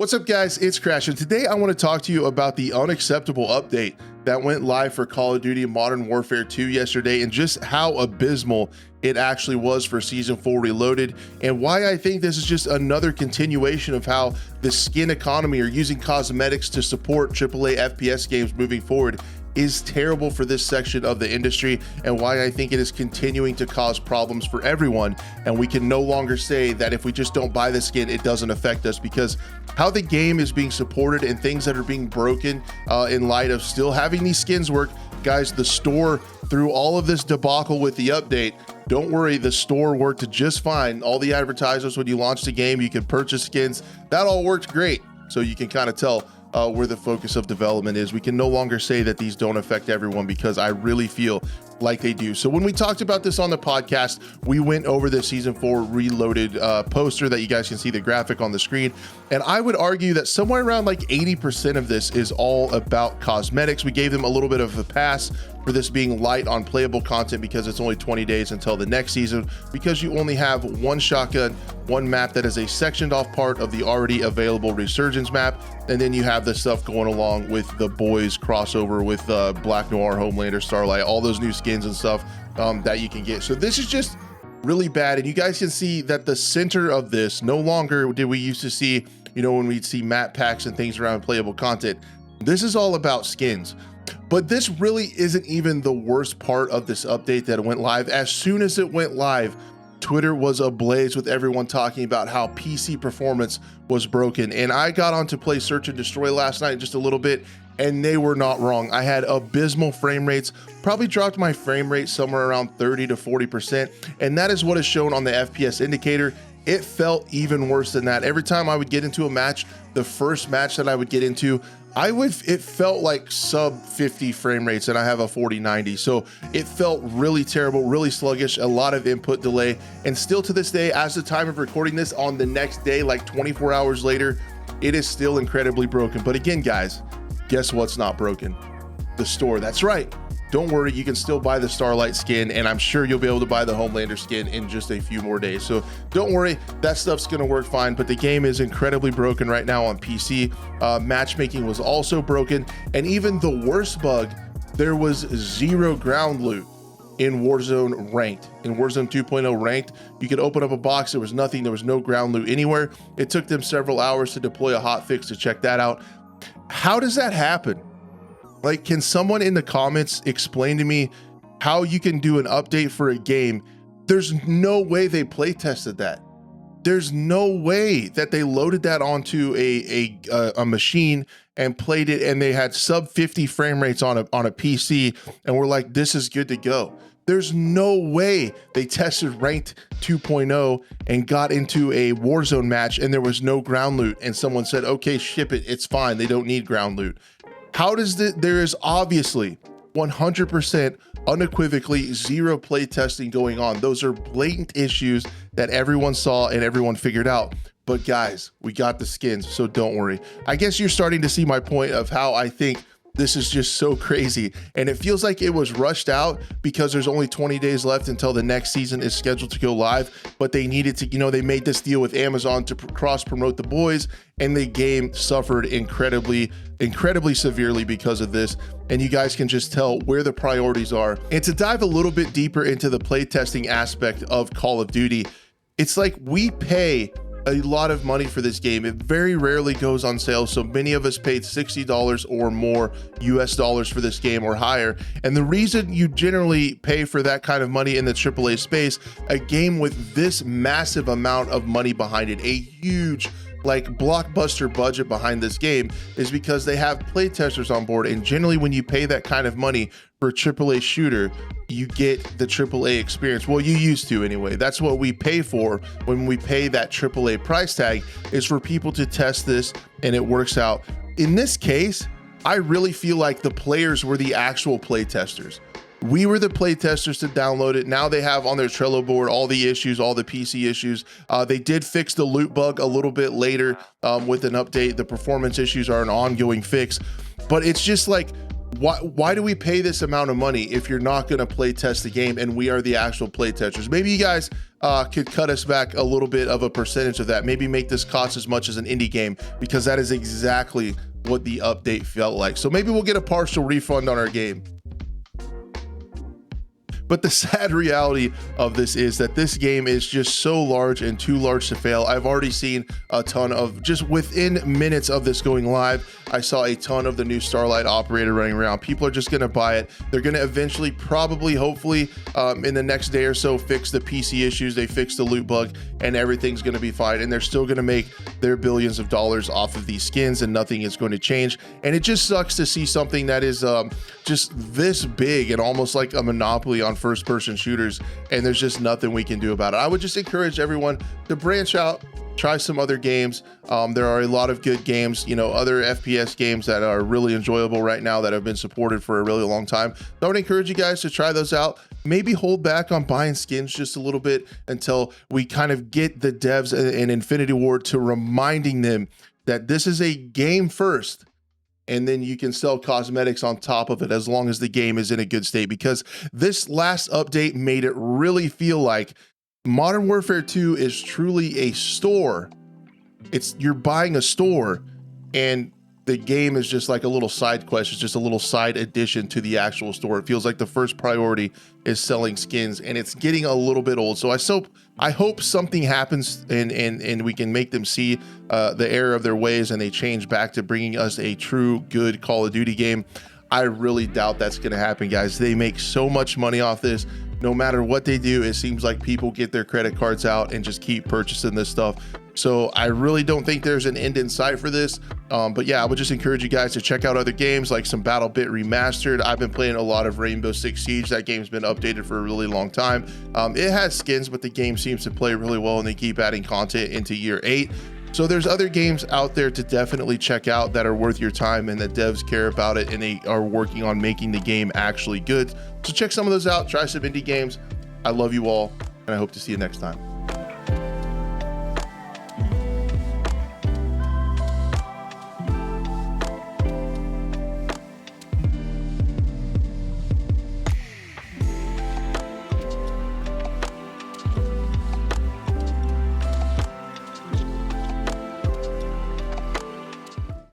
What's up, guys? It's Crash, and today I want to talk to you about the unacceptable update that went live for Call of Duty Modern Warfare 2 yesterday, and just how abysmal it actually was for Season 4 Reloaded, and why I think this is just another continuation of how the skin economy or using cosmetics to support AAA FPS games moving forward is terrible for this section of the industry, and why I think it is continuing to cause problems for everyone. And we can no longer say that if we just don't buy the skin, it doesn't affect us, because how the game is being supported and things that are being broken in light of still having these skins work, guys, the store, through all of this debacle with the update, don't worry, the store worked just fine. All the advertisers, when you launched the game, you could purchase skins, that all worked great. So you can kind of tell where the focus of development is. We can no longer say that these don't affect everyone, because I really feel like they do. So when we talked about this on the podcast, we went over the Season 4 Reloaded poster that you guys can see the graphic on the screen. And I would argue that somewhere around like 80% of this is all about cosmetics. We gave them a little bit of a pass for this being light on playable content because it's only 20 days until the next season, because you only have one shotgun, one map that is a sectioned off part of the already available Resurgence map, and then you have the stuff going along with the boys crossover with Black Noir, Homelander, Starlight, all those new skins and stuff that you can get. So this is just really bad, and you guys can see that the center of this, no longer did we used to see, you know, when we'd see map packs and things around playable content. This is all about skins. But this really isn't even the worst part of this update that went live. As soon as it went live, Twitter was ablaze with everyone talking about how PC performance was broken. And I got on to play Search and Destroy last night just a little bit, and they were not wrong. I had abysmal frame rates, probably dropped my frame rate somewhere around 30 to 40%. And that is what is shown on the FPS indicator. It felt even worse than that. Every time I would get into a match, the first match that I would get into, it felt like sub 50 frame rates, and I have a 4090. So it felt really terrible, really sluggish, a lot of input delay. And still to this day, as the time of recording this, on the next day, like 24 hours later, it is still incredibly broken. But again, guys, guess what's not broken? The store. That's right. Don't worry, you can still buy the Starlight skin, and I'm sure you'll be able to buy the Homelander skin in just a few more days. So don't worry, that stuff's gonna work fine, but the game is incredibly broken right now on PC. Matchmaking was also broken, and even the worst bug, there was zero ground loot in Warzone Ranked. In Warzone 2.0 Ranked, you could open up a box, there was nothing, there was no ground loot anywhere. It took them several hours to deploy a hotfix to check that out. How does that happen? Like, can someone in the comments explain to me how you can do an update for a game? There's no way they play tested that. There's no way that they loaded that onto a machine and played it, and they had sub 50 frame rates on a PC, and we're like, this is good to go. There's no way they tested Ranked 2.0 and got into a Warzone match and there was no ground loot, and someone said, okay, ship it, it's fine, they don't need ground loot. How does there is obviously 100% unequivocally zero play testing going on. Those are blatant issues that everyone saw and everyone figured out. But guys, we got the skins, so don't worry. I guess you're starting to see my point of how I think this is just so crazy, and it feels like it was rushed out because there's only 20 days left until the next season is scheduled to go live, but they needed to, you know, they made this deal with Amazon to cross promote the boys, and the game suffered incredibly severely because of this. And you guys can just tell where the priorities are. And to dive a little bit deeper into the playtesting aspect of Call of Duty, it's like we pay a lot of money for this game. It very rarely goes on sale, so many of us paid $60 or more US dollars for this game or higher. And the reason you generally pay for that kind of money in the AAA space, a game with this massive amount of money behind it, a huge like blockbuster budget behind this game, is because they have playtesters on board. And generally when you pay that kind of money for a AAA shooter, you get the AAA experience. Well, you used to anyway. That's what we pay for when we pay that AAA price tag, is for people to test this, and it works out. In this case, I really feel like the players were the actual playtesters. We were the playtesters to download it. Now they have on their Trello board all the issues, all the PC issues. They did fix the loot bug a little bit later with an update. The performance issues are an ongoing fix, but it's just like, why do we pay this amount of money if you're not going to play test the game and we are the actual play testers? Maybe you guys could cut us back a little bit of a percentage of that. Maybe make this cost as much as an indie game, because that is exactly what the update felt like. So maybe we'll get a partial refund on our game. But the sad reality of this is that this game is just so large and too large to fail. I've already seen a ton of, just within minutes of this going live, I saw a ton of the new Starlight Operator running around. People are just going to buy it. They're going to eventually, probably, hopefully, in the next day or so, fix the PC issues. They fix the loot bug and everything's going to be fine. And they're still going to make their billions of dollars off of these skins, and nothing is going to change. And it just sucks to see something that is just this big and almost like a monopoly on first-person shooters, and there's just nothing we can do about it. I would just encourage everyone to branch out, try some other games. There are a lot of good games, you know, other FPS games that are really enjoyable right now that have been supported for a really long time. So I would encourage you guys to try those out. Maybe hold back on buying skins just a little bit until we kind of get the devs and Infinity Ward to reminding them that this is a game first, and then you can sell cosmetics on top of it as long as the game is in a good state. Because this last update made it really feel like Modern Warfare 2 is truly a store. You're buying a store, and the game is just like a little side quest. It's just a little side addition to the actual store. It feels like the first priority is selling skins, and it's getting a little bit old. So I hope something happens and we can make them see the error of their ways, and they change back to bringing us a true good Call of Duty game. I really doubt that's going to happen, guys. They make so much money off this. No matter what they do, it seems like people get their credit cards out and just keep purchasing this stuff. So I really don't think there's an end in sight for this. But yeah, I would just encourage you guys to check out other games like some BattleBit Remastered. I've been playing a lot of Rainbow Six Siege. That game's been updated for a really long time. It has skins, but the game seems to play really well, and they keep adding content into year 8. So there's other games out there to definitely check out that are worth your time, and the devs care about it, and they are working on making the game actually good. So check some of those out, try some indie games. I love you all, and I hope to see you next time.